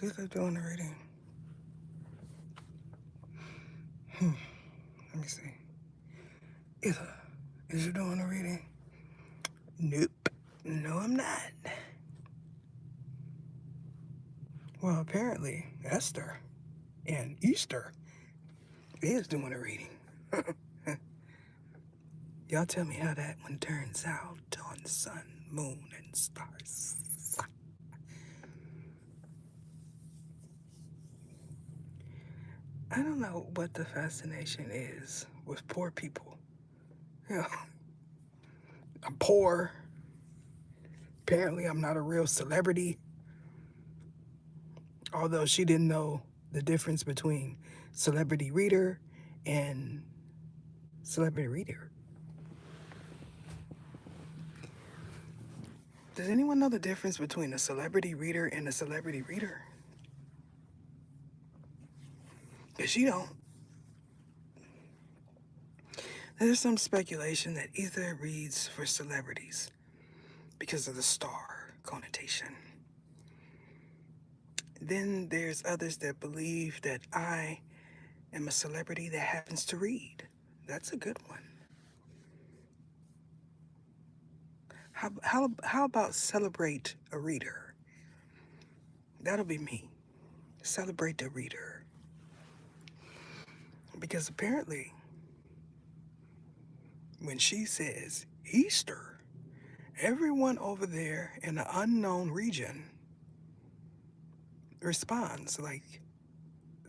Is it doing the reading? Let me see. Either. Is you doing the reading? Nope. No, I'm not. Well, apparently, Esther and Easter is doing a reading. Y'all tell me how that one turns out on sun, moon, and stars. I don't know what the fascination is with poor people. You know, I'm poor. Apparently, I'm not a real celebrity. Although she didn't know the difference between celebrity reader and celebrity reader. Does anyone know the difference between a celebrity reader and a celebrity reader? Because she don't. There's some speculation that Ether reads for celebrities because of the star connotation. Then there's others that believe that I am a celebrity that happens to read. That's a good one. How about celebrate a reader? That'll be me. Celebrate the reader. Because apparently, when she says Easter, everyone over there in the unknown region responds like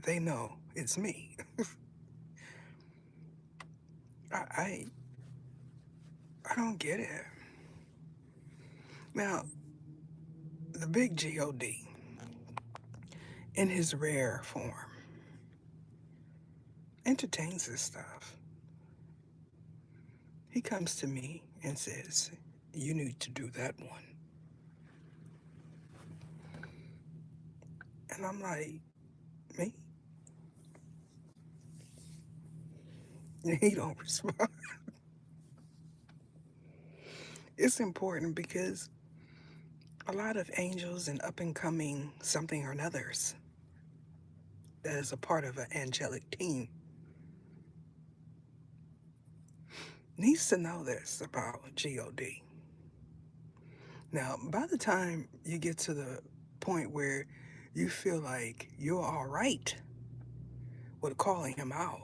they know it's me. I I don't get it. Now, the big God, in his rare form, entertains this stuff. He comes to me and says, "You need to do that one." And I'm like, "Me?" And he don't respond. It's important because a lot of angels and up and coming something or anothers that is a part of an angelic team needs to know this about God. Now, by the time you get to the point where you feel like you're all right with calling him out,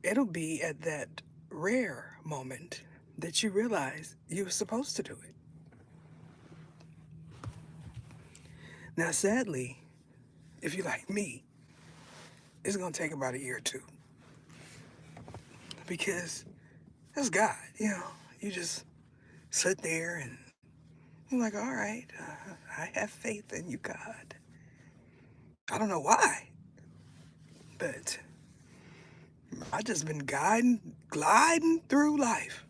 it'll be at that rare moment that you realize you were supposed to do it. Now, sadly, if you're like me, it's going to take about a year or two because that's God, you know. You just sit there and you're like, all right, I have faith in you, God. I don't know why, but I just been gliding through life,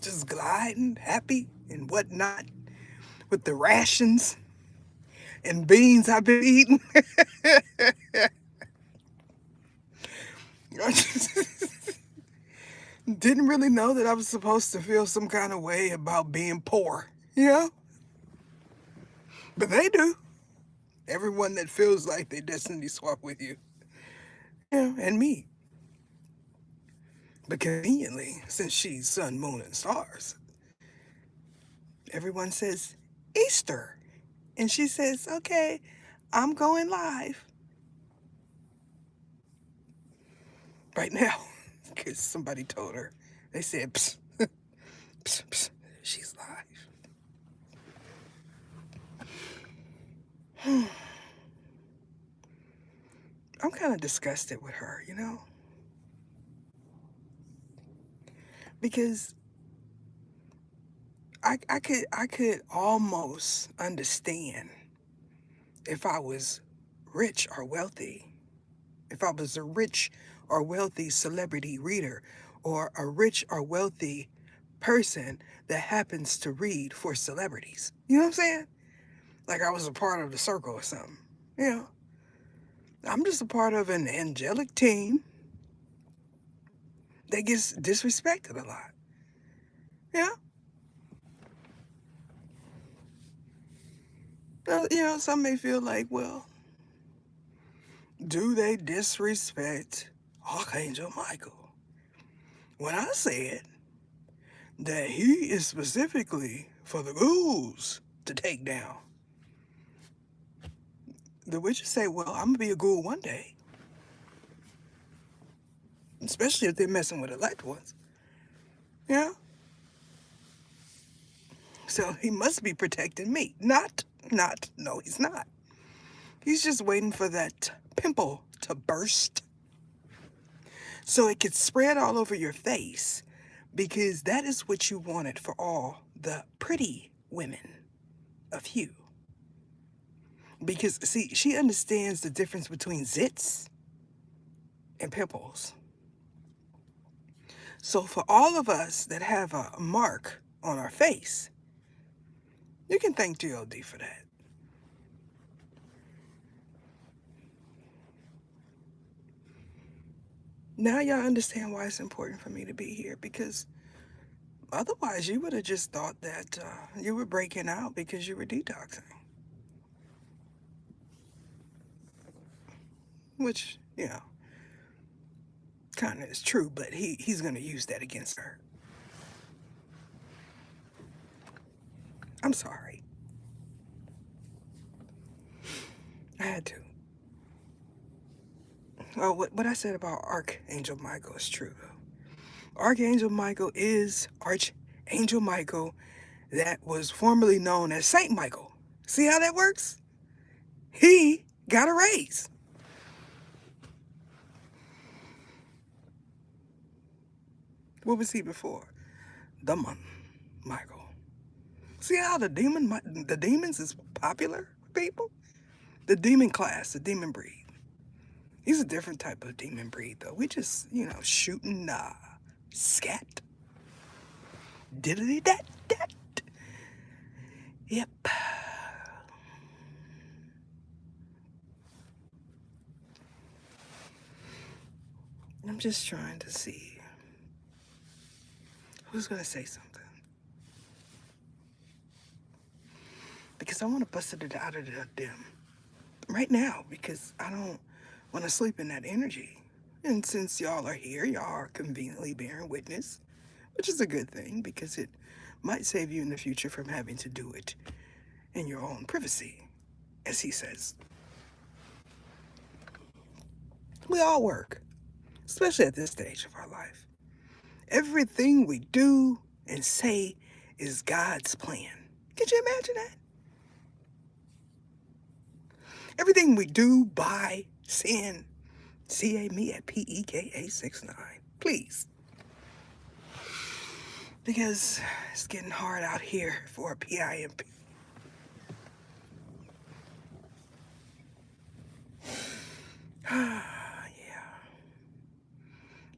just gliding, happy and whatnot, with the rations and beans I've been eating. I just didn't really know that I was supposed to feel some kind of way about being poor, you know? But they do. Everyone that feels like they destiny swap with you, you know, and me. But conveniently, since she's sun, moon, and stars, everyone says Easter. And she says, okay, I'm going live right now. Because somebody told her. They said, psst, psst, psst, she's live. I'm kind of disgusted with her, you know? Because I could almost understand if I was rich or wealthy. If I was a rich or wealthy celebrity reader or a rich or wealthy person that happens to read for celebrities. You know what I'm saying? Like I was a part of the circle or something. You know, I'm just a part of an angelic team that gets disrespected a lot. Yeah. some may feel like, well, do they disrespect Archangel Michael? When I said that he is specifically for the ghouls to take down, the witches say, well, I'm going to be a ghoul one day, especially if they're messing with elect ones. Yeah? So he must be protecting me. No, he's not. He's just waiting for that pimple to burst so it could spread all over your face, because that is what you wanted for all the pretty women of you. Because, see, she understands the difference between zits and pimples. So for all of us that have a mark on our face, you can thank GOD for that. Now y'all understand why it's important for me to be here, because otherwise you would have just thought that you were breaking out because you were detoxing. Which, kind of is true, but he's going to use that against her. I'm sorry. I had to. Well, what I said about Archangel Michael is true, though. Archangel Michael is Archangel Michael that was formerly known as Saint Michael. See how that works? He got a raise. What was he before? Demon Michael. See how the demons is popular with people? The demon class, the demon breed. He's a different type of demon breed, though. We just, shooting scat. Diddly dat dat. Yep. I'm just trying to see who's going to say something. Because I want to bust it out of them right now, because I don't want to sleep in that energy. And since y'all are here, y'all are conveniently bearing witness, which is a good thing, because it might save you in the future from having to do it in your own privacy, as he says. We all work, especially at this stage of our life. Everything we do and say is God's plan. Could you imagine that? Everything we do, buy, send, CA me at PEKA69. Please. Because it's getting hard out here for a PIMP. Yeah.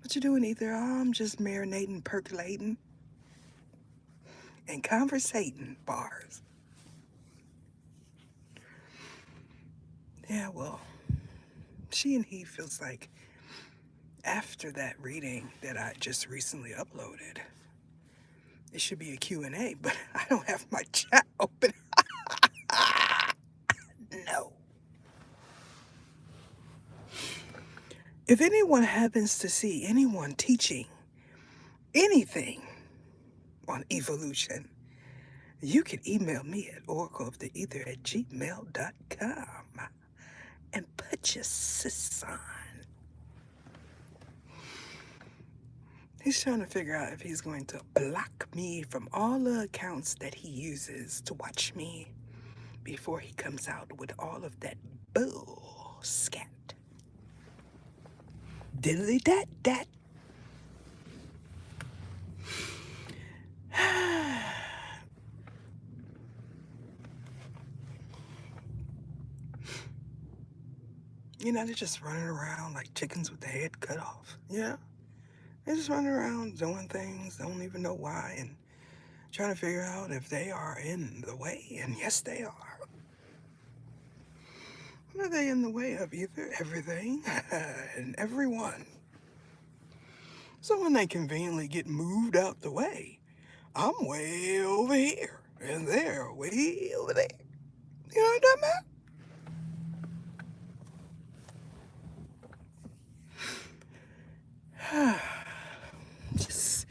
What you doing, Ether? I'm just marinating, percolating, and conversating bars. Yeah, well, she and he feels like after that reading that I just recently uploaded, it should be a Q&A, but I don't have my chat open. No. If anyone happens to see anyone teaching anything on evolution, you can email me at oracleoftheether@gmail.com and put your sis on. He's trying to figure out if he's going to block me from all the accounts that he uses to watch me before he comes out with all of that bull scat. Diddly dat dat. They're just running around like chickens with their head cut off. Yeah. They're just running around doing things, don't even know why, and trying to figure out if they are in the way. And yes, they are. Are they in the way of either everything and everyone? So when they conveniently get moved out the way, I'm way over here and they're way over there. You know what I'm talking about? Just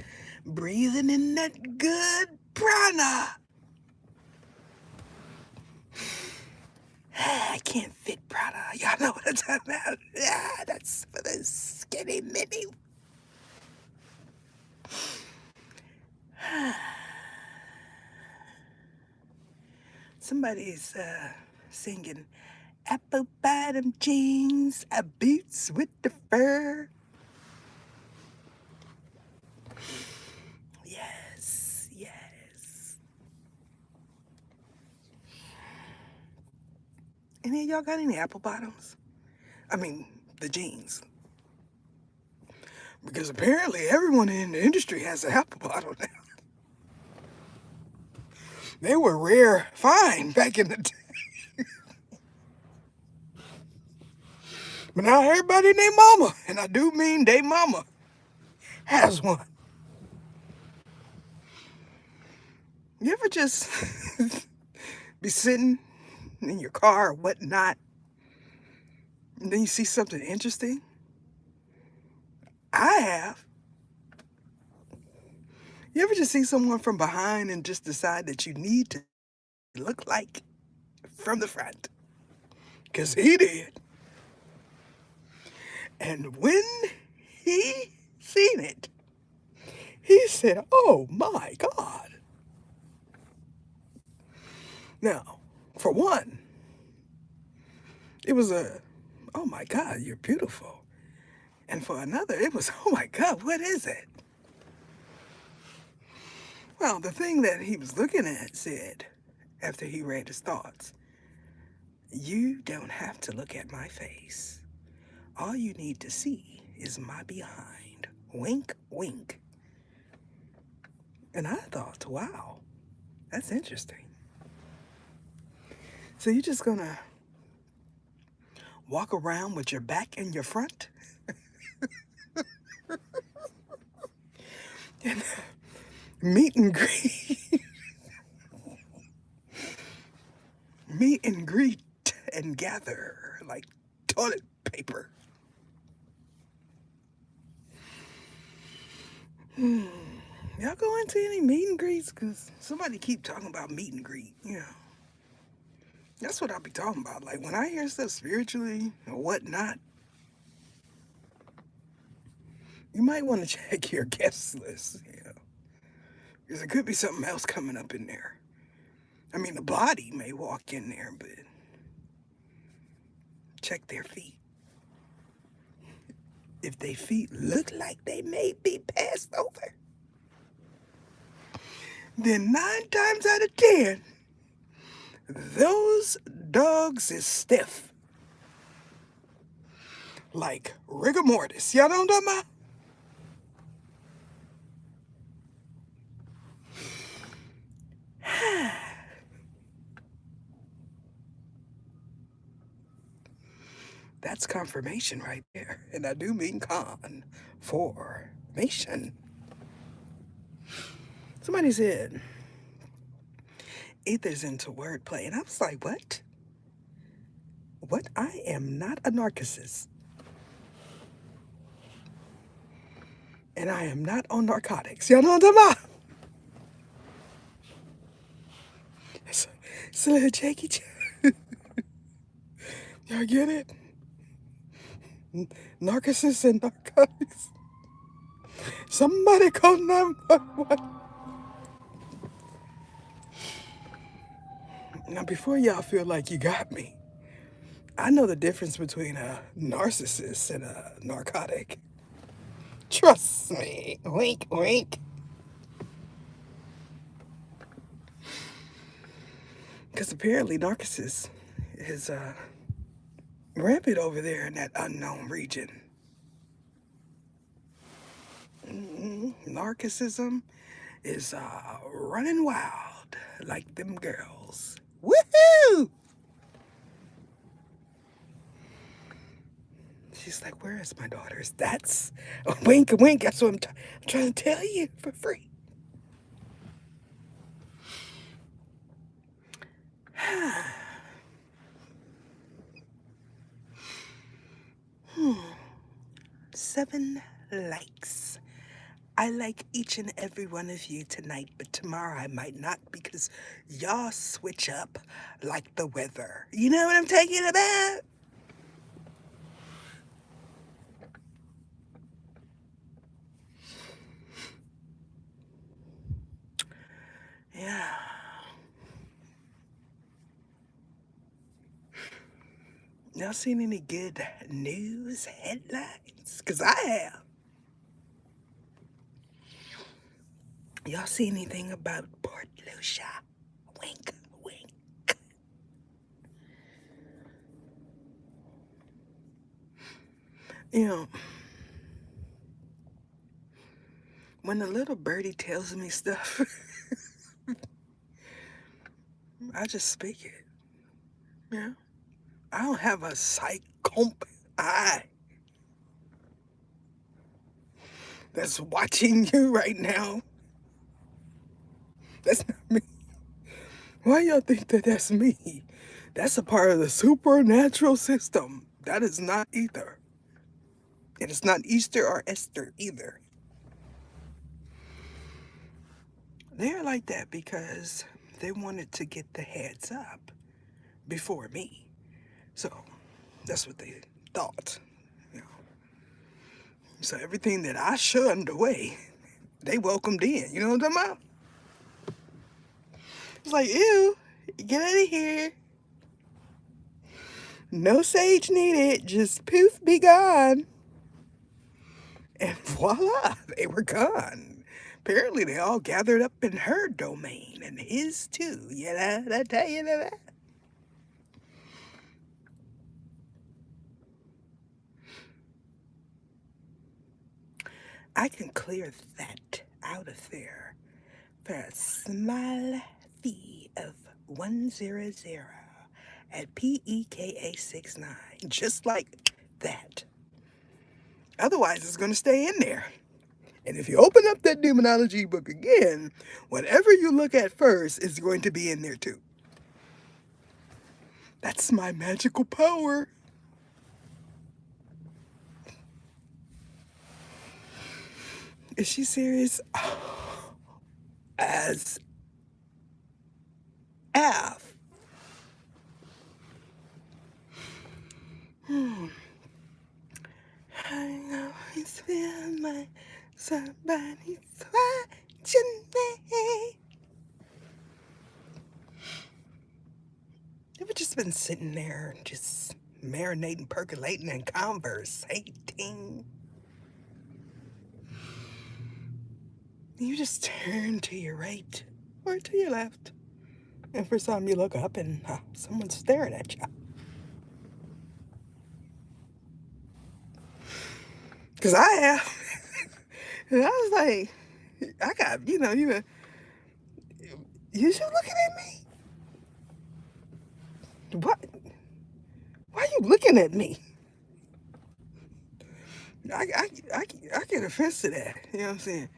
breathing in that good prana. I can't fit prana. Y'all know what I'm talking about. Yeah, that's for the skinny mini. Somebody's singing apple bottom jeans, boots with the fur. Yes, yes. Any of y'all got any apple bottoms? I mean, the jeans. Because apparently everyone in the industry has an apple bottom now. They were rare find back in the day. But now everybody and their mama, and I do mean they mama, has one. You ever just be sitting in your car or whatnot, and then you see something interesting? I have. You ever just see someone from behind and just decide that you need to look like from the front? Because he did. And when he seen it, he said, oh my God. Now, for one, it was oh my God, you're beautiful. And for another, it was, oh my God, what is it? Well, the thing that he was looking at said, after he read his thoughts, you don't have to look at my face. All you need to see is my behind. Wink, wink. And I thought, wow, that's interesting. So you're just gonna walk around with your back and your front? And meet and greet. Meet and greet and gather like toilet paper. Y'all go into any meet and greets? Because somebody keep talking about meet and greet, you know. That's what I'll be talking about. Like when I hear stuff spiritually or whatnot, you might want to check your guest list, you know. Because there could be something else coming up in there. I mean, the body may walk in there, but check their feet. If their feet look like they may be passed over, then 9 times out of 10, those dogs is stiff. Like rigor mortis. Y'all know what I'm talking about? That's confirmation right there. And I do mean confirmation. Somebody said, Ether's into wordplay. And I was like, what? What? I am not a narcissist. And I am not on narcotics. Y'all know what I'm talking about? It's a little Jackie Chan. Y'all get it? Narcissists and narcotics. Somebody call 911. Now, before y'all feel like you got me, I know the difference between a narcissist and a narcotic. Trust me. Wink, wink. Because apparently narcissist is rampant over there in that unknown region. Narcissism is running wild like them girls. Woohoo! She's like, where is my daughters? That's a wink, wink. That's what I'm trying to tell you for free. 7 likes. I like each and every one of you tonight, but tomorrow I might not because y'all switch up like the weather. You know what I'm talking about? Yeah. Y'all seen any good news headlines? Because I have. Y'all see anything about Port Lucia? Wink, wink. You know, when a little birdie tells me stuff, I just speak it. Yeah. I don't have a psychomp eye that's watching you right now. That's not me. Why y'all think that that's me? That's a part of the supernatural system. That is not either. And it's not Easter or Esther either. They're like that because they wanted to get the heads up before me. So that's what they thought. You know. So everything that I shunned away, they welcomed in. You know what I'm talking about? It's like, ew, get out of here. No sage needed. Just poof, be gone. And voila, they were gone. Apparently, they all gathered up in her domain and his too. You know, I tell you that. I can clear that out of there for a small fee of 100 at PEKA69. Just like that. Otherwise, it's going to stay in there. And if you open up that demonology book again, whatever you look at first is going to be in there too. That's my magical power. Is she serious? As F. I know it's feel like somebody's watching me. Ever just been sitting there, just marinating, percolating, and conversating? You just turn to your right or to your left, and for some, you look up and someone's staring at you. Because I have. And I was like, I got, you should looking at me. What? Why are you looking at me? I, I, I get offense to that. You know what I'm saying?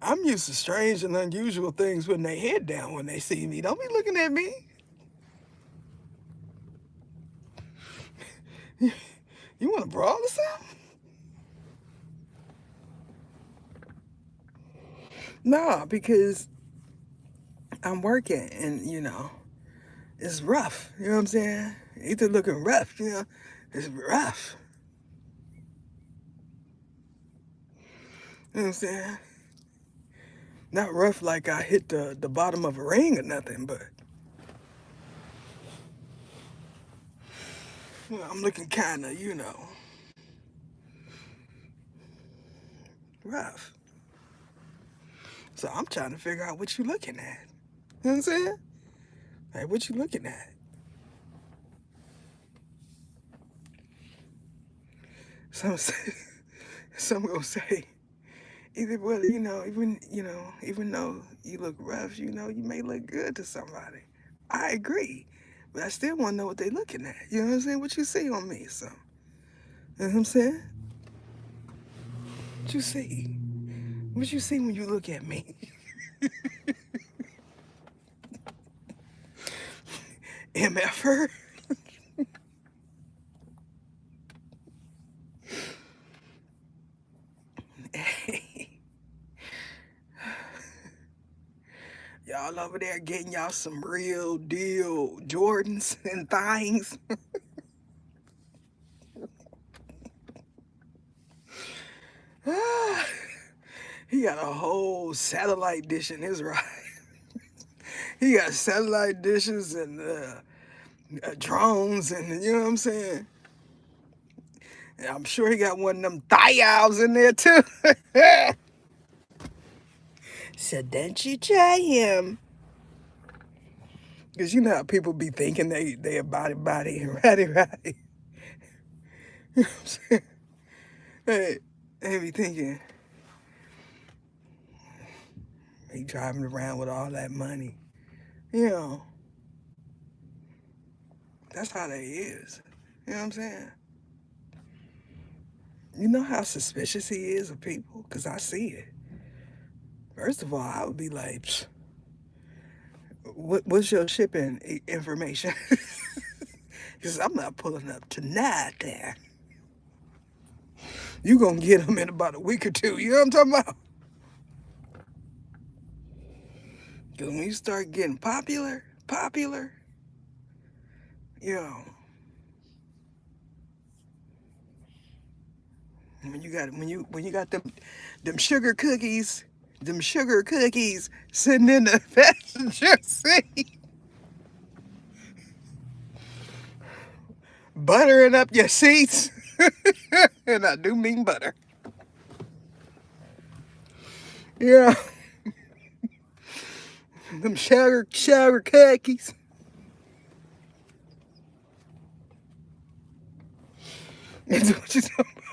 I'm used to strange and unusual things when they head down when they see me. Don't be looking at me. You want to brawl or something? No, because I'm working and, it's rough. You know what I'm saying? Either looking rough, it's rough. You know what I'm saying? Not rough like I hit the bottom of a ring or nothing, but I'm looking kind of, rough. So I'm trying to figure out what you looking at. You know what I'm saying? Like, what you looking at? Some say, some gonna say, either well, even though you look rough, you may look good to somebody. I agree, but I still want to know what they looking at. You know what I'm saying? What you see on me? So, you know what I'm saying? What you see? What you see when you look at me? MFer? Y'all over there getting y'all some real deal Jordans and things. He got a whole satellite dish in his ride. He got satellite dishes and drones, and you know what I'm saying? And I'm sure he got one of them thigh in there too. So don't you try him. Because you know how people be thinking they a body and ratty. You know what I'm saying? They be thinking, he driving around with all that money. You know, that's how they is. You know what I'm saying? You know how suspicious he is of people? Because I see it. First of all, I would be like, what's your shipping information? Because I'm not pulling up tonight there. You going to get them in about a week or two. You know what I'm talking about? Because when you start getting popular, you know, when you got them sugar cookies sitting in the passenger seat, buttering up your seats, and I do mean butter. Yeah, them sugar cookies. That's what you talking about.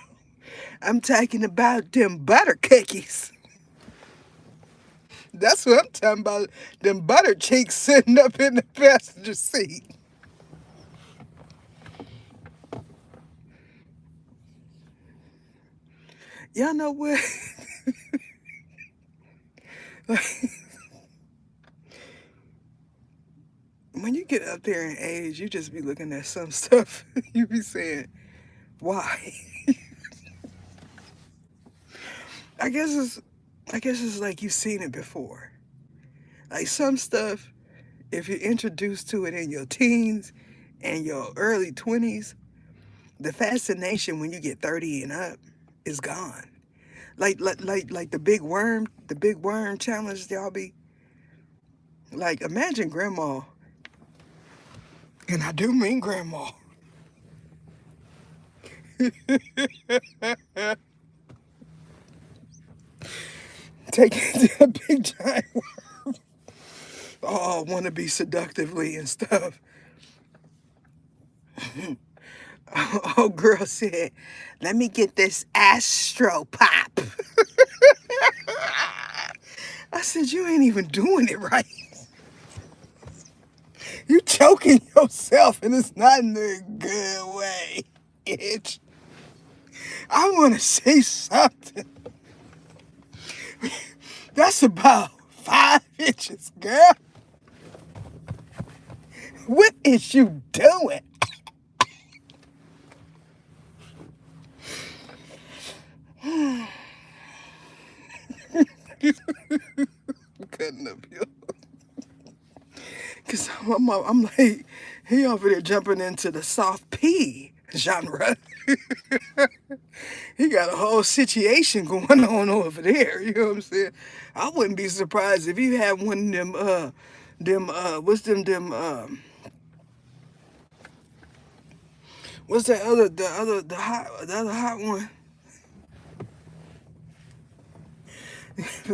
I'm talking about them butter cookies. That's what I'm talking about. Them butter cheeks sitting up in the passenger seat. Y'all know what? When you get up there in age, you just be looking at some stuff. You be saying, why? I guess it's I guess it's like you've seen it before. Like some stuff, if you're introduced to it in your teens and your early 20s, the fascination when you get 30 and up is gone. Like the big worm challenge y'all be like, imagine grandma, and I do mean grandma. Taking a big giant, oh, want to be seductively and stuff. Oh, girl said, let me get this astro pop. I said, you ain't even doing it right. You choking yourself, and it's not in a good way. Itch. I want to say something. That's about 5 inches, girl. What is you doing? Cutting up here. Because I'm like, he over there jumping into the soft P genre. He got a whole situation going on over there. You know what I'm saying? I wouldn't be surprised if you had one of what's what's that other, the other hot one?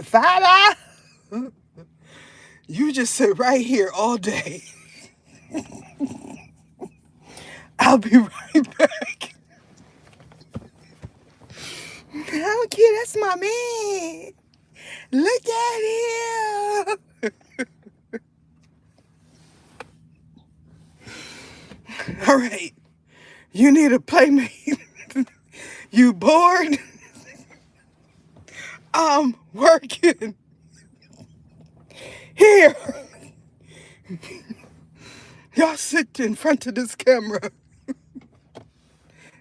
Fada! You just sit right here all day. I'll be right back. Okay, that's my man. Look at him. All right. You need a playmate. You bored? I'm working. Here. Y'all sit in front of this camera.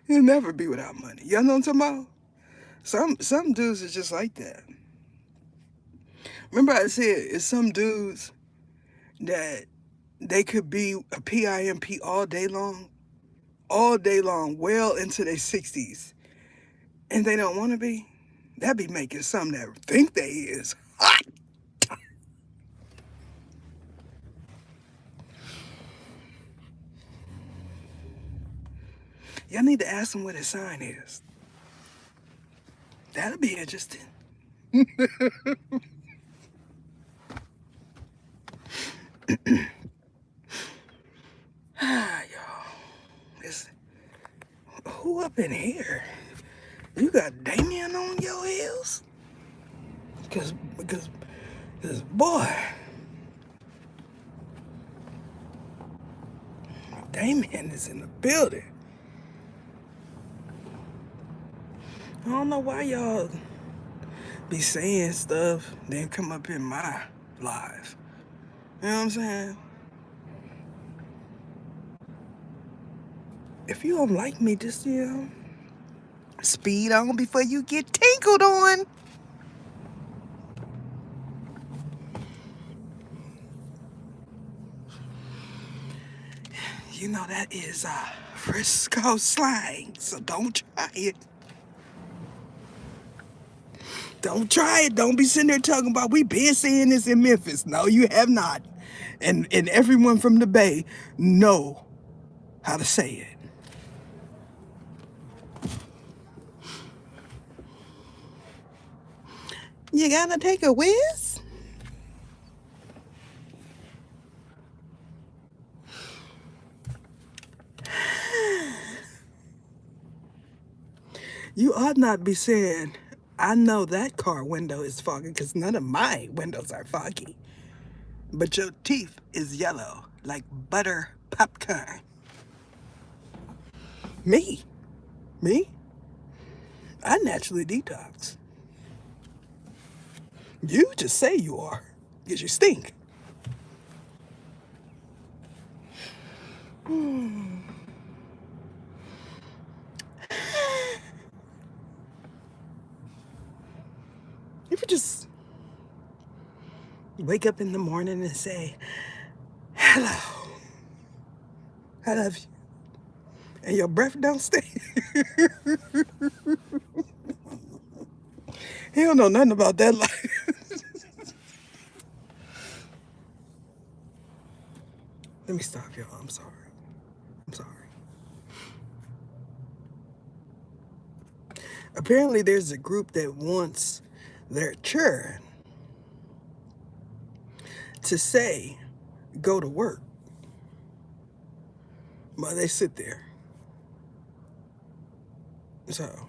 You'll never be without money. Y'all know what I'm talking about? Some dudes are just like that. Remember I said it's some dudes that they could be a PIMP all day long, well into their 60s, and they don't want to be. That be making some that think they is hot. Y'all need to ask them what his sign is. That'll be interesting. Ah, y'all. It's, who up in here? You got Damien on your heels? Because boy, Damien is in the building. I don't know why y'all be saying stuff, then come up in my live. You know what I'm saying? If you don't like me, just, speed on before you get tinkled on. You know that is Frisco slang, so don't try it. Don't try it. Don't be sitting there talking about we been saying this in Memphis. No, you have not. And everyone from the Bay know how to say it. You gotta take a whiz? You ought not be saying, I know that car window is foggy because none of my windows are foggy. But your teeth is yellow like butter popcorn. Me? Me? I naturally detox. You just say you are because you stink. If you just wake up in the morning and say, hello, I love you, and your breath don't stink. He don't know nothing about that life. Let me stop y'all. I'm sorry. I'm sorry. Apparently, there's a group that wants their children to say, go to work while they sit there. So,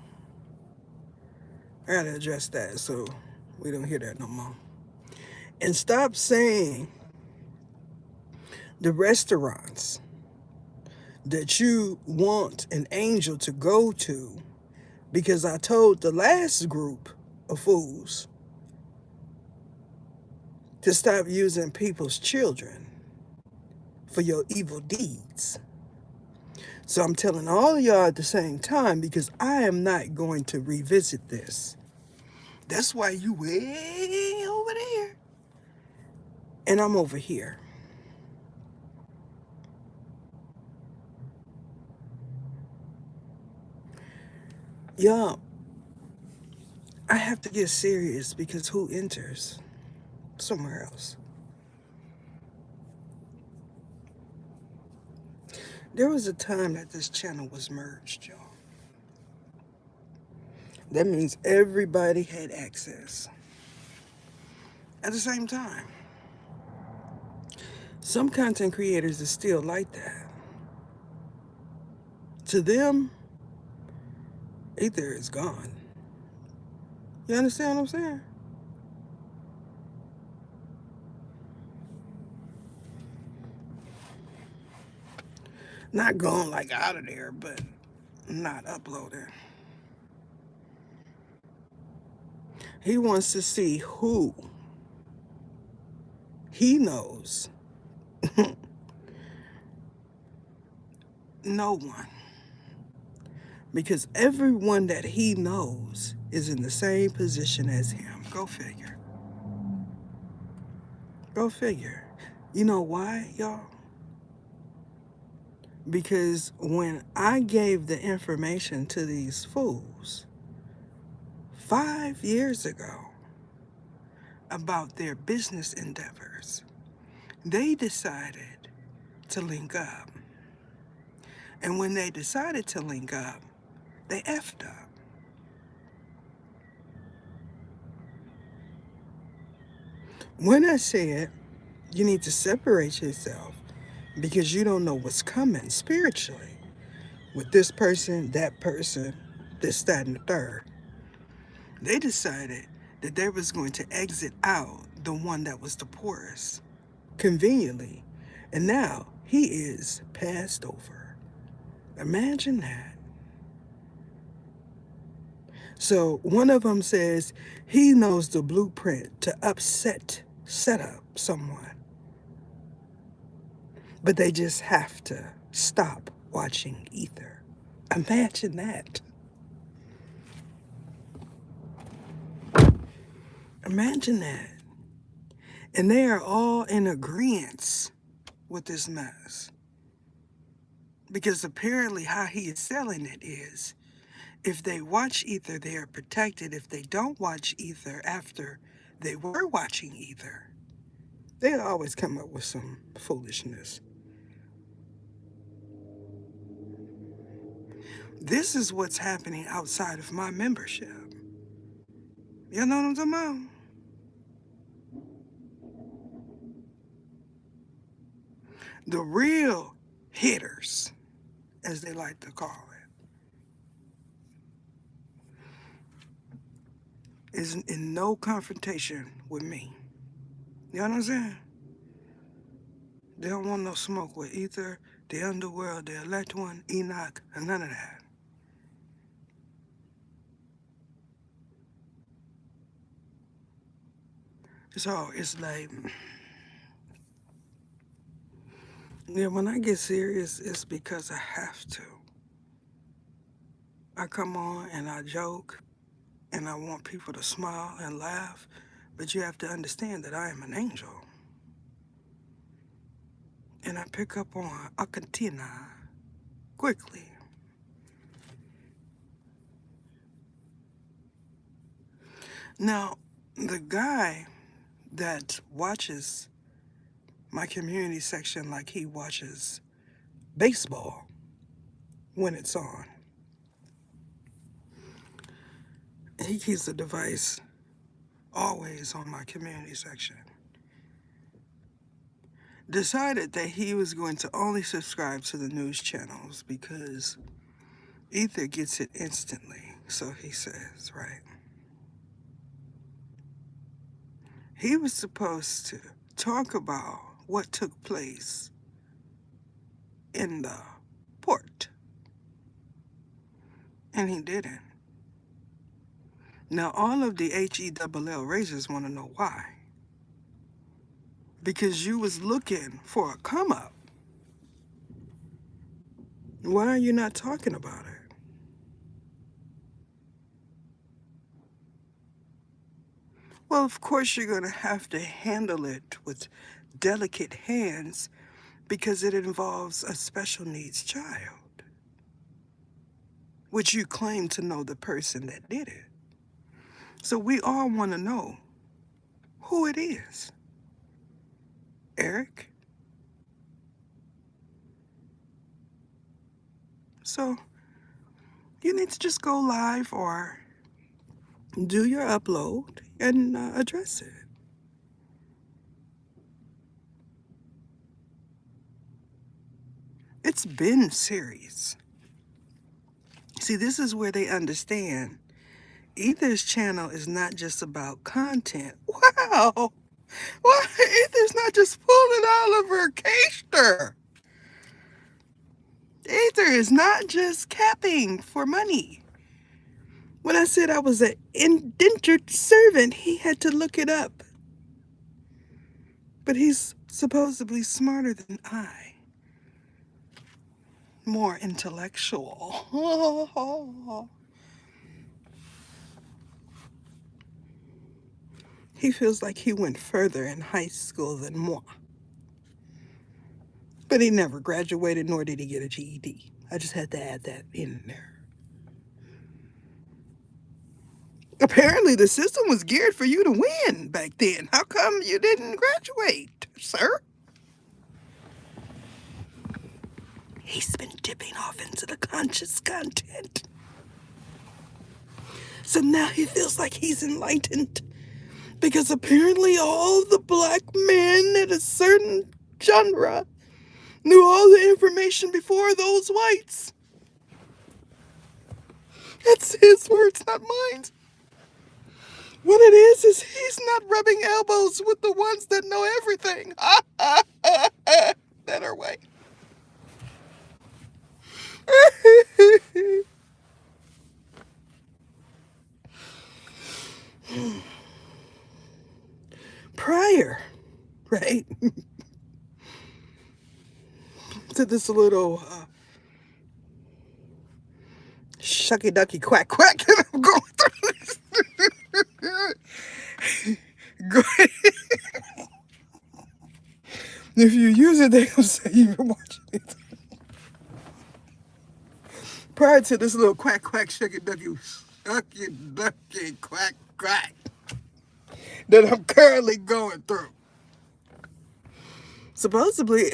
I gotta address that so we don't hear that no more. And stop saying the restaurants that you want an angel to go to, because I told the last group of fools to stop using people's children for your evil deeds. So I'm telling all of y'all at the same time because I am not going to revisit this. That's why you way over there and I'm over here. Y'all, I have to get serious because who enters somewhere else? There was a time that this channel was merged, y'all. That means everybody had access at the same time. Some content creators are still like that. To them, ether is gone. You understand what I'm saying? Not gone like out of there, but not uploading. He wants to see who he knows. No one. Because everyone that he knows is in the same position as him. Go figure. Go figure. You know why, y'all? Because when I gave the information to these fools 5 years ago about their business endeavors, they decided to link up. And when they decided to link up, they effed up. When I said you need to separate yourself because you don't know what's coming spiritually with this person, that person, this, that, and the third, they decided that they was going to exit out the one that was the poorest, conveniently. And now he is passed over. Imagine that. So one of them says he knows the blueprint to set up someone, but they just have to stop watching ether. Imagine that. Imagine that. And they are all in agreement with this mess. Because apparently how he is selling it is if they watch ether, they are protected. If they don't watch ether after they were watching ether, they always come up with some foolishness. This is what's happening outside of my membership. You know what I'm talking about? The real hitters, as they like to call it, is in no confrontation with me. You know what I'm saying? They don't want no smoke with ether, the underworld, the elect one, Enoch, and none of that. So it's like, yeah, when I get serious, it's because I have to. I come on and I joke and I want people to smile and laugh, but you have to understand that I am an angel. And I pick up on Akatina quickly. Now, the guy that watches my community section like he watches baseball when it's on, he keeps the device always on my community section, decided that he was going to only subscribe to the news channels because Ether gets it instantly, so he says, right? He was supposed to talk about what took place in the port, and he didn't. Now, all of the HELL raisers want to know why. Because you was looking for a come up. Why are you not talking about it? Well, of course you're going to have to handle it with delicate hands because it involves a special needs child, which you claim to know the person that did it. So we all want to know who it is. Eric? So you need to just go live or do your upload and address it. It's been serious. See, this is where they understand Ether's channel is not just about content. Wow! Well, Ether's not just pulling Oliver Caster. Ether is not just capping for money. When I said I was an indentured servant, he had to look it up. But he's supposedly smarter than I. More intellectual. He feels like he went further in high school than moi. But he never graduated, nor did he get a GED. I just had to add that in there. Apparently, the system was geared for you to win back then. How come you didn't graduate, sir? He's been dipping off into the conscious content. So now he feels like he's enlightened. Because apparently all the black men in a certain genre knew all the information before those whites. That's his words, not mine. What it is he's not rubbing elbows with the ones that know everything. That are white. Prior, right, to this little shucky ducky quack quack that I'm going through. If you use it, they gonna say you've been watching it. Prior to this little quack quack shucky ducky quack quack that I'm currently going through. Supposedly,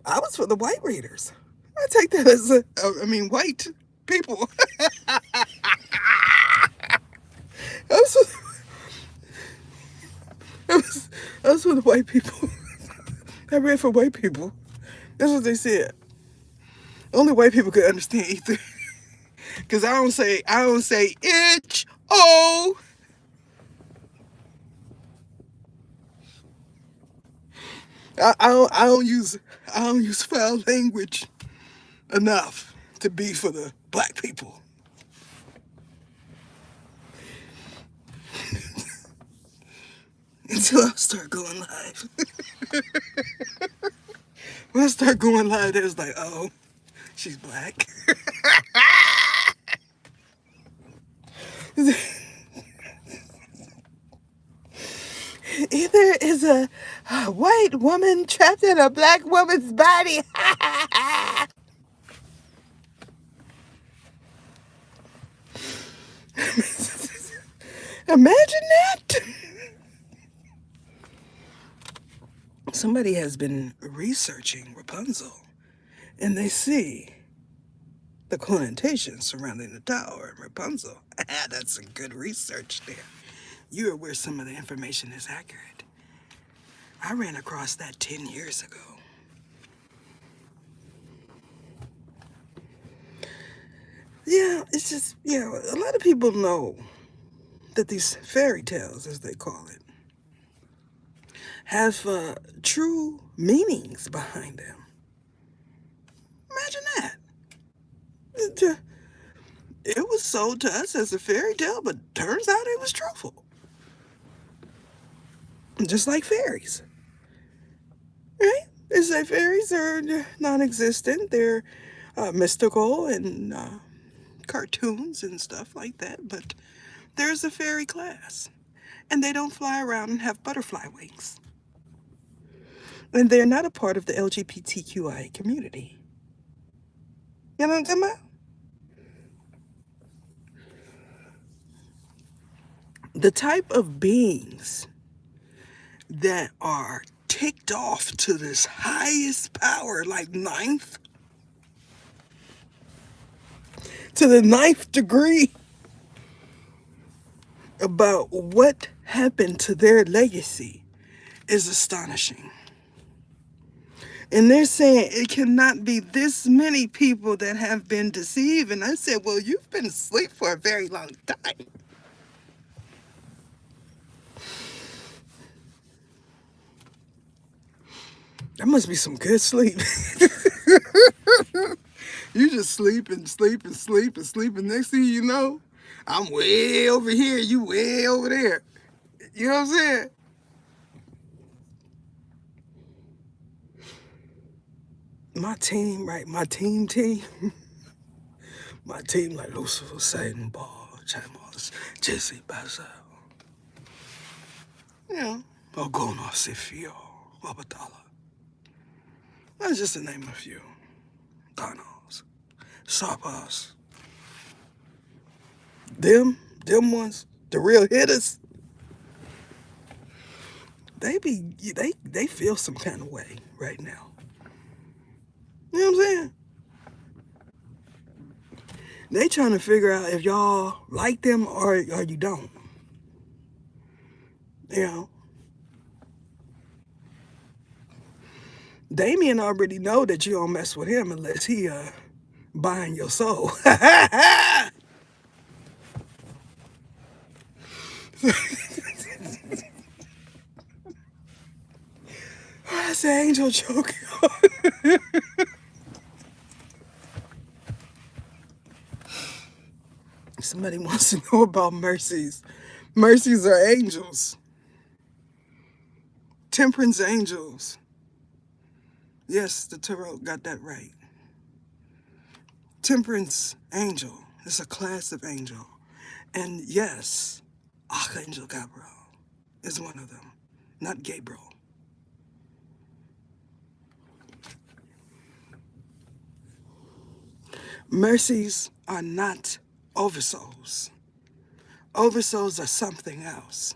I was for the white readers. I take that as white people. I was for the white people. I read for white people. That's what they said. Only white people could understand either. Cause I don't say itch. Oh. I don't use foul language enough to be for the black people. Until I start going live. When I start going live, it was like, oh, she's black. Either is a white woman trapped in a black woman's body. Imagine that. Somebody has been researching Rapunzel, and they see the connotations surrounding the tower and Rapunzel. That's some good research there. You are where some of the information is accurate. I ran across that 10 years ago. Yeah, it's just, a lot of people know that these fairy tales, as they call it, have true meanings behind them. Imagine that. It was sold to us as a fairy tale, but turns out it was truthful. Just like fairies. Right? They say fairies are non-existent. They're mystical and cartoons and stuff like that. But there's a fairy class. And they don't fly around and have butterfly wings. And they're not a part of the LGBTQI community. You know what I'm talking about? The type of beings that are ticked off to this highest power, like to the ninth degree, about what happened to their legacy is astonishing. And they're saying it cannot be this many people that have been deceived. And I said, well, you've been asleep for a very long time. That must be some good sleep. You just sleep and sleep and sleep and sleep. And next thing you know, I'm way over here. You way over there. You know what I'm saying? My team, right? My team. My team like Lucifer, Satan, Paul, Chamos, Jesse, Basil. You know, Ogono Sifio, Wabatala. That's just to name a few. Danos, Sapas. Them ones, the real hitters, they feel some kind of way right now. You know what I'm saying? They trying to figure out if y'all like them or you don't. You know, Damien already know that you don't mess with him unless he buying your soul. That's an angel joke. Somebody wants to know about mercies. Mercies are angels. Temperance angels. Yes, the tarot got that right. Temperance angel is a class of angel. And yes, Archangel Gabriel is one of them, not Gabriel. Mercies are not oversouls. Oversouls are something else.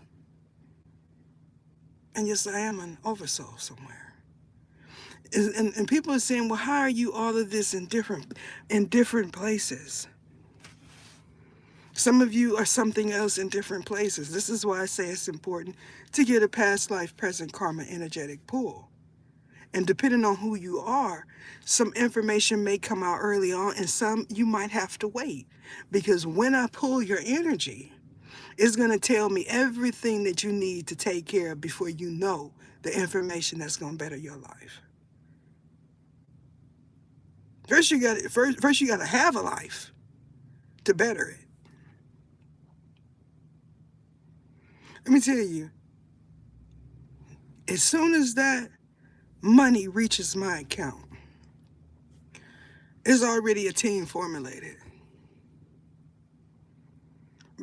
And yes, I am an oversoul somewhere. And people are saying, well, how are you all of this in different places? Some of you are something else in different places. This is why I say it's important to get a past life, present karma energetic pool. And depending on who you are, some information may come out early on and some you might have to wait. Because when I pull your energy, it's going to tell me everything that you need to take care of before you know the information that's going to better your life. First you got to have a life to better it. Let me tell you, as soon as that money reaches my account, it's already a team formulated.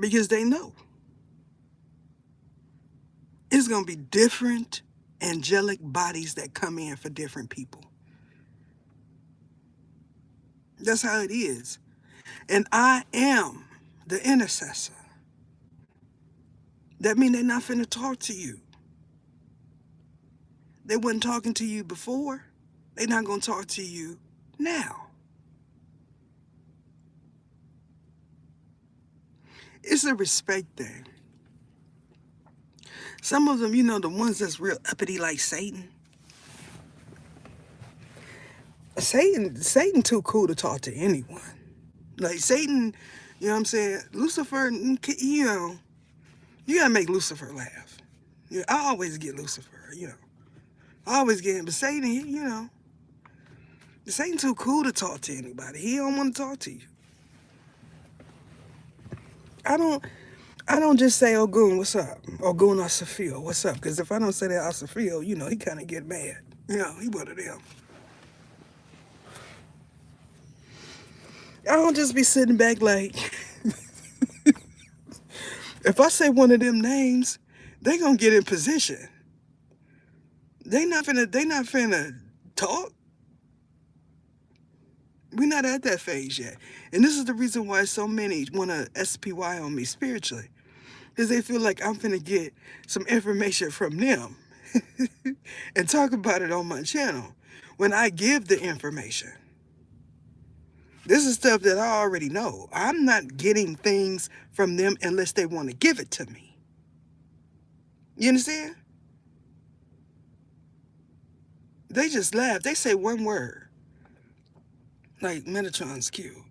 Because they know it's going to be different angelic bodies that come in for different people. That's how it is. And I am the intercessor. That means they're not finna talk to you. They wasn't talking to you before. They're not going to talk to you now. It's a respect thing. Some of them, you know, the ones that's real uppity like Satan. Satan too cool to talk to anyone. Like Satan, you know what I'm saying? Lucifer, you know, you gotta make Lucifer laugh. You know, I always get Lucifer, you know. I always get him, but Satan, you know, Satan too cool to talk to anybody. He don't want to talk to you. I don't just say Ogun, what's up? Ogun Asafio, what's up? Because if I don't say that Asafio, you know, he kind of get mad. You know, he one of them. I don't just be sitting back like, if I say one of them names, they gonna get in position. They not finna talk. We're not at that phase yet. And this is the reason why so many want to SPY on me spiritually. Because they feel like I'm finna get some information from them and talk about it on my channel when I give the information. This is stuff that I already know. I'm not getting things from them unless they want to give it to me. You understand? They just laugh. They say one word. Like Metatron's cube.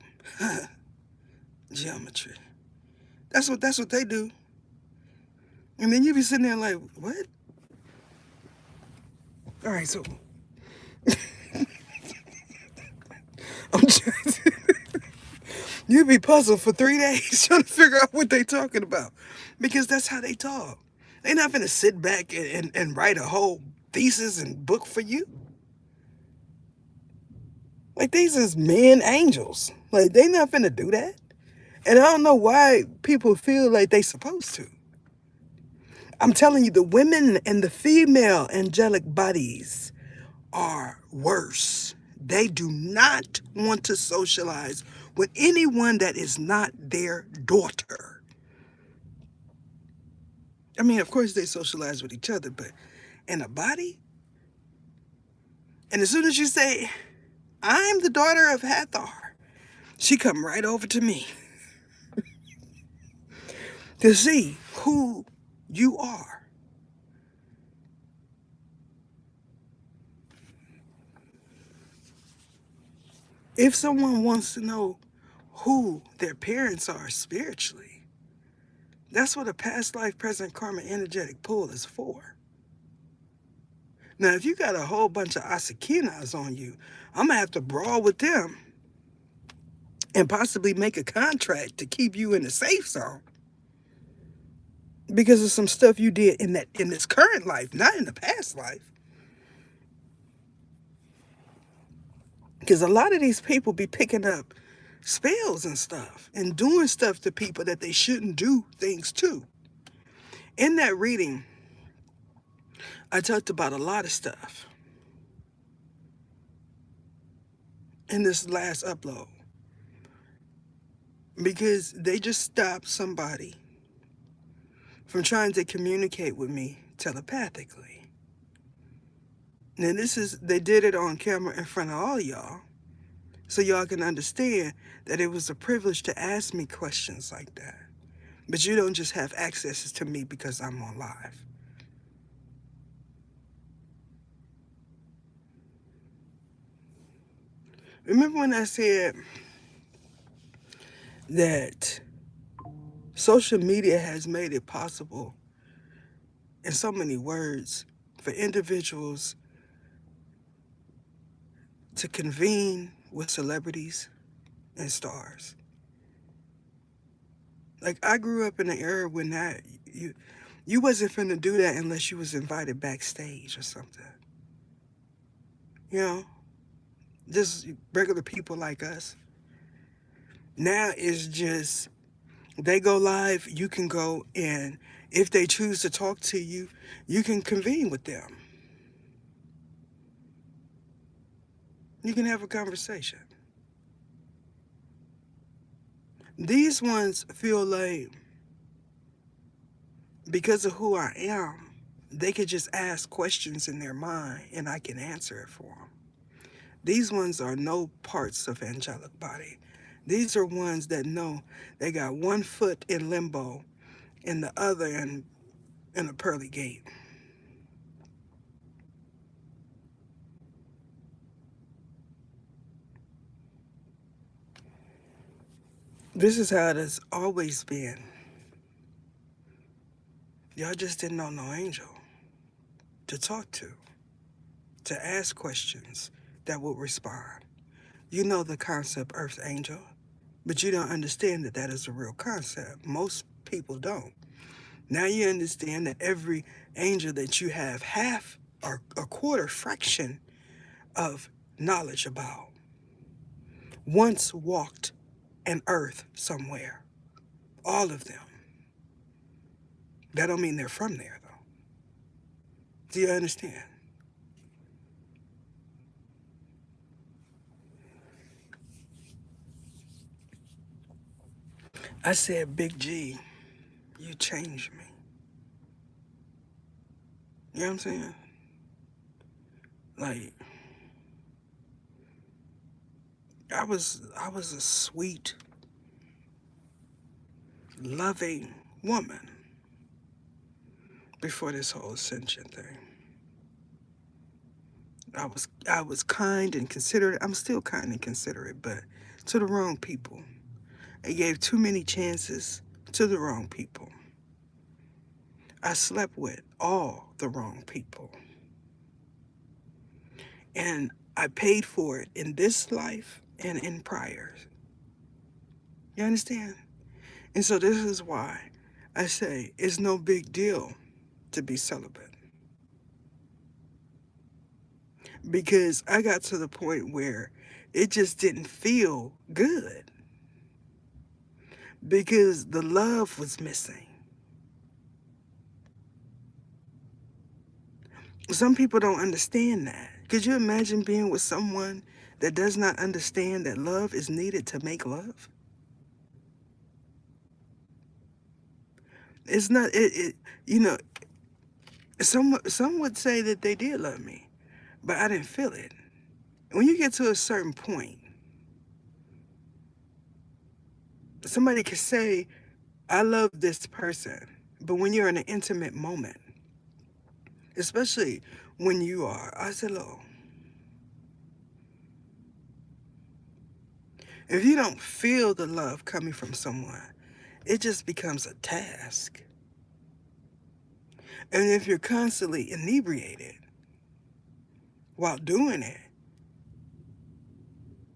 Geometry. That's what they do. And then you be sitting there like, what? All right, so I'm trying to, you be puzzled for 3 days trying to figure out what they talking about. Because that's how they talk. They're not gonna sit back and write a whole thesis and book for you. Like, these is men angels. Like, they not finna do that. And I don't know why people feel like they supposed to. I'm telling you, the women and the female angelic bodies are worse. They do not want to socialize with anyone that is not their daughter. I mean, of course, they socialize with each other, but in a body? And as soon as you say, I'm the daughter of Hathor, she come right over to me to see who you are. If someone wants to know who their parents are spiritually, that's what a past life, present karma energetic pool is for. Now, if you got a whole bunch of Asakinas on you, I'm going to have to brawl with them and possibly make a contract to keep you in the safe zone because of some stuff you did in this current life, not in the past life. Because a lot of these people be picking up spells and stuff and doing stuff to people that they shouldn't do things to. In that reading, I talked about a lot of stuff in this last upload because they just stopped somebody from trying to communicate with me telepathically. Now they did it on camera in front of all y'all, so y'all can understand that it was a privilege to ask me questions like that. But you don't just have access to me because I'm on live. Remember when I said that social media has made it possible, in so many words, for individuals to convene with celebrities and stars? Like, I grew up in an era when you wasn't finna do that unless you was invited backstage or something. You know, just regular people like us. Now it's just, they go live, you can go, and if they choose to talk to you, you can convene with them. You can have a conversation. These ones feel like because of who I am, they could just ask questions in their mind and I can answer it for them. These ones are no parts of angelic body. These are ones that know they got one foot in limbo and the other in a pearly gate. This is how it has always been. Y'all just didn't know no angel to talk to ask questions that would respond. You know the concept Earth Angel, but you don't understand that that is a real concept. Most people don't. Now you understand that every angel that you have half or a quarter fraction of knowledge about once walked an earth somewhere. All of them. That don't mean they're from there, though. Do you understand? I said, Big G, you changed me. You know what I'm saying? Like, I was a sweet, loving woman before this whole ascension thing. I was kind and considerate. I'm still kind and considerate, but to the wrong people. I gave too many chances to the wrong people. I slept with all the wrong people. And I paid for it in this life and in priors. You understand? And so this is why I say it's no big deal to be celibate. Because I got to the point where it just didn't feel good. Because the love was missing. Some people don't understand that. Could you imagine being with someone that does not understand that love is needed to make love? It's not you know, some would say that they did love me, but I didn't feel it. When you get to a certain point, somebody could say, I love this person, but when you're in an intimate moment, especially when you are, I said, look, if you don't feel the love coming from someone, it just becomes a task. And if you're constantly inebriated while doing it,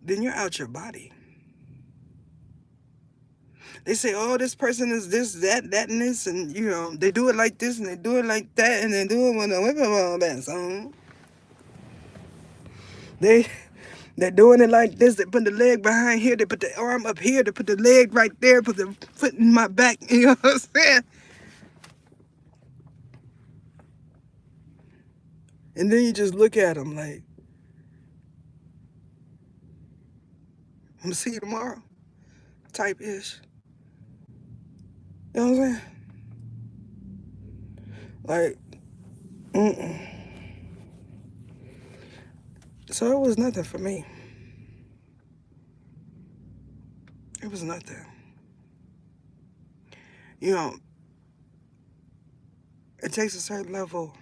then you're out your body. They say, oh, this person is this, that, and this, and they do it like this and they do it like that, and they do it when the women all that. So they they're doing it like this. They put the leg behind here, they put the arm up here, they put the leg right there, put the foot in my back. You know what I'm saying? And then you just look at them like, I'm gonna see you tomorrow, type ish. You know what I'm saying? Like, mm-mm. So it was nothing for me. It was nothing. You know, it takes a certain level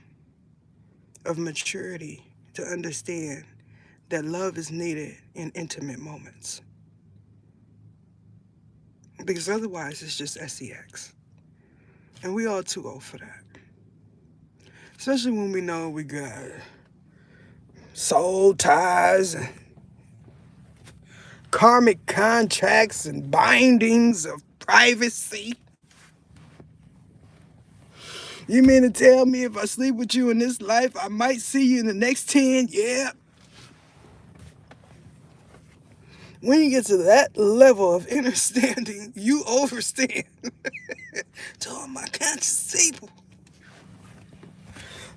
of maturity to understand that love is needed in intimate moments. Because otherwise, it's just sex. And we all too old for that. Especially when we know we got soul ties, and karmic contracts, and bindings of privacy. You mean to tell me if I sleep with you in this life, I might see you in the next 10? Yeah. When you get to that level of understanding, you overstand. To all my conscious people,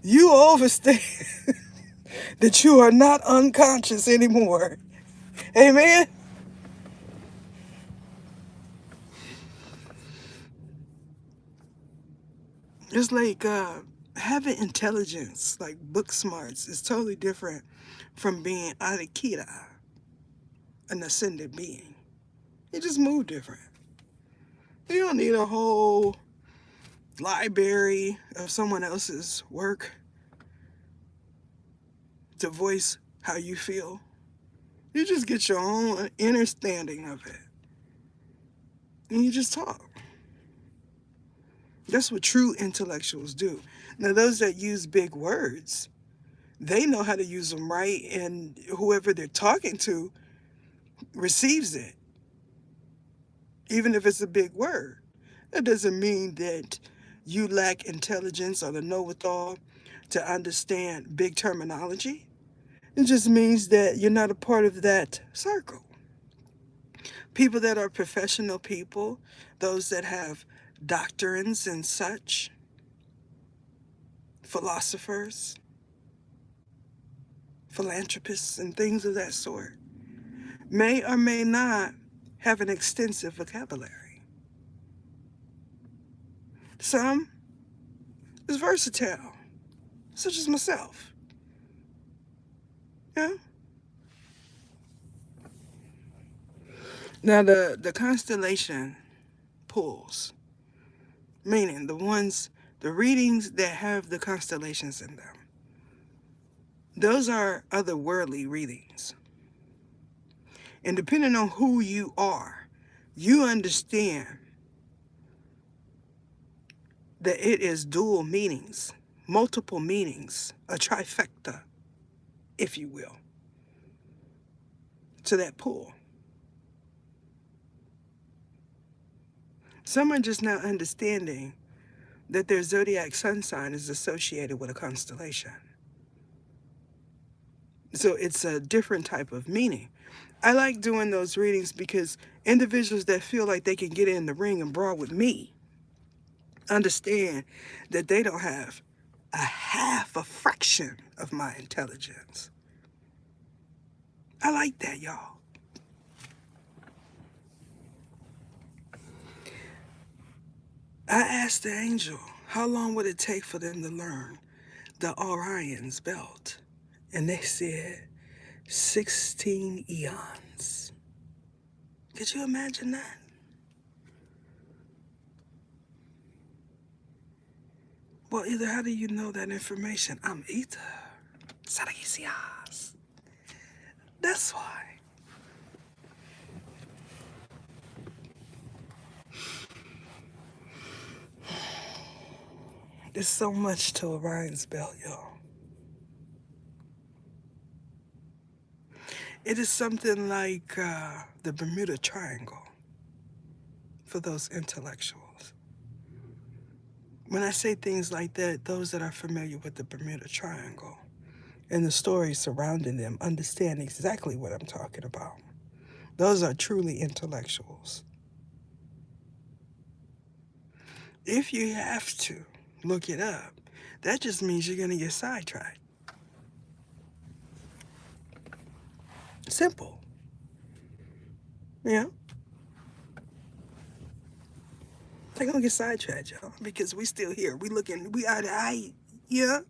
you overstand that you are not unconscious anymore. Amen? It's like having intelligence, like book smarts, is totally different from being Adikita, an ascended being. You just move different. You don't need a whole library of someone else's work to voice how you feel. You just get your own understanding of it. And you just talk. That's what true intellectuals do. Now, those that use big words, they know how to use them right, and whoever they're talking to receives it, even if it's a big word. That doesn't mean that you lack intelligence or the know-it-all to understand big terminology. It just means that you're not a part of that circle. People that are professional people, those that have doctrines and such, philosophers, philanthropists, and things of that sort, may or may not have an extensive vocabulary. Some is versatile, such as myself. Yeah. Now the constellation pulls, meaning the readings that have the constellations in them, those are otherworldly readings. And depending on who you are, you understand that it is dual meanings, multiple meanings, a trifecta, if you will, to that pull. Some are just now understanding that their zodiac sun sign is associated with a constellation. So it's a different type of meaning. I like doing those readings because individuals that feel like they can get in the ring and brawl with me understand that they don't have a fraction of my intelligence. I like that, y'all. I asked the angel, how long would it take for them to learn the Orion's belt? And they said 16 eons. Could you imagine that? Well, either how do you know that information? I'm Ether. Saragisias. That's why. There's so much to Orion's belt, y'all. It is something like the Bermuda Triangle for those intellectuals. When I say things like that, those that are familiar with the Bermuda Triangle and the stories surrounding them understand exactly what I'm talking about. Those are truly intellectuals. If you have to look it up, that just means you're going to get sidetracked. Simple. Yeah. They're going to get sidetracked, y'all, because we still here. We eye to eye. Yeah.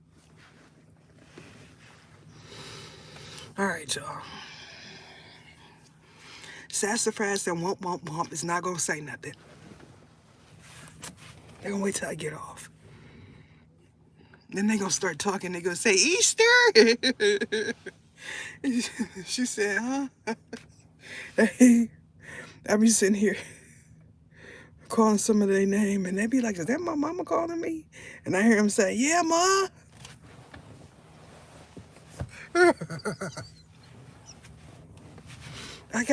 All right, y'all. Sassafras and womp is not going to say nothing. They're going to wait till I get off. Then they're going to start talking. They're going to say, Easter! She said, huh? Hey, I be sitting here calling some of their name, and they be like, is that my mama calling me? And I hear him say, yeah, ma. I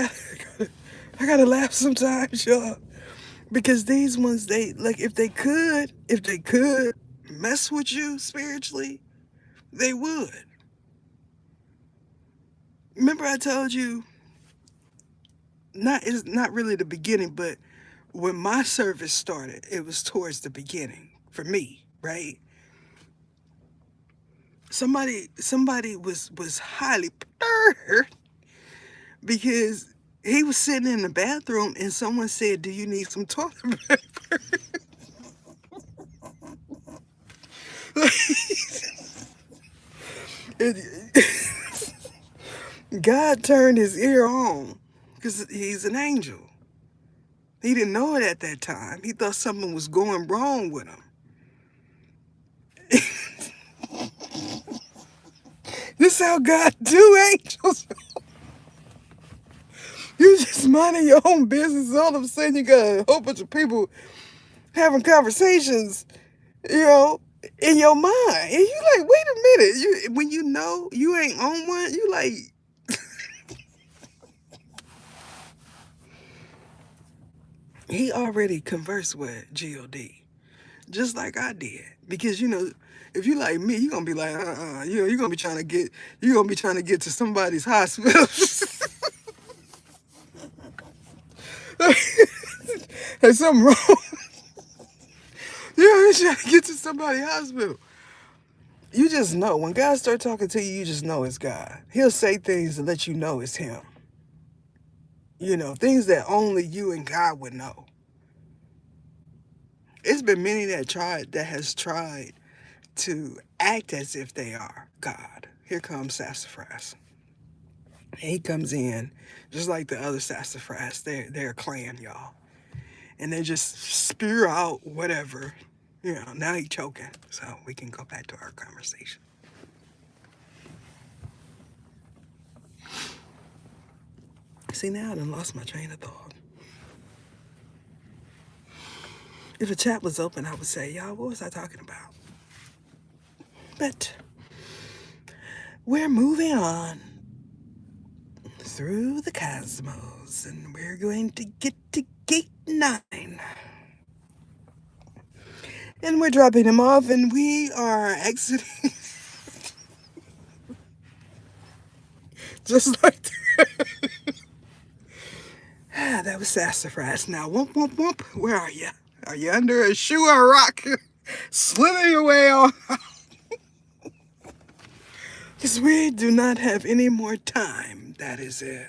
gotta laugh sometimes, y'all. Because these ones, they, like, if they could mess with you spiritually, they would. Remember I told you, it's not really the beginning, but when my service started, it was towards the beginning for me, right? Somebody was highly perturbed because he was sitting in the bathroom and someone said, do you need some toilet paper? God turned his ear on because he's an angel. He didn't know it at that time. He thought something was going wrong with him. This is how God do angels. You just minding your own business. All of a sudden, you got a whole bunch of people having conversations, in your mind. And you like, wait a minute. When you know you ain't on one, you like, he already conversed with G.O.D. just like I did. Because, if you like me, you're going to be like, you're going to be trying to get to somebody's hospital. There's something wrong. You're trying to get to somebody's hospital. You just know. When God starts talking to you, you just know it's God. He'll say things to let you know it's him. Things that only you and God would know. It's been many that has tried to act as if they are God. Here comes Sassafras. He comes in just like the other Sassafras. They're a clan, y'all. And they just spew out whatever. Now he's choking. So we can go back to our conversation. See, now I done lost my train of thought. If a chat was open, I would say, y'all, what was I talking about? But we're moving on through the cosmos, and we're going to get to gate 9. And we're dropping him off, and we are exiting. Just like that. That was Sassafras. Now, whoop. Where are you? Are you under a shoe or a rock? Slither your way on. 'Cause we do not have any more time, that is it.